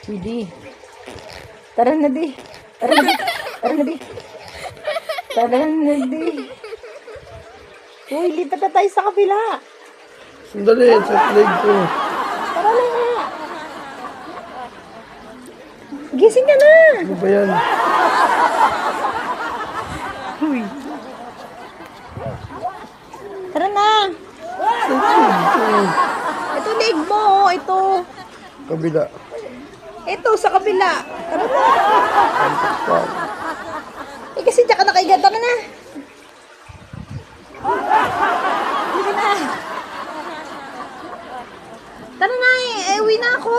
Di. Tara na, di. Tara na, di. Tara na, di. Tara na, di. Uy, lipat na tayo sa kabila. Sandali, sa leg ko. Tara na nga. Gising ka na. Ano ba yan? Uy. Tara na. Ito leg mo, ito. Kabila. Ito, sa kabila. Tara na. Antok pa. Eh, kasi diyan ka nakaiga. Tara na. Tara na. Tara na eh. Uwi na ako.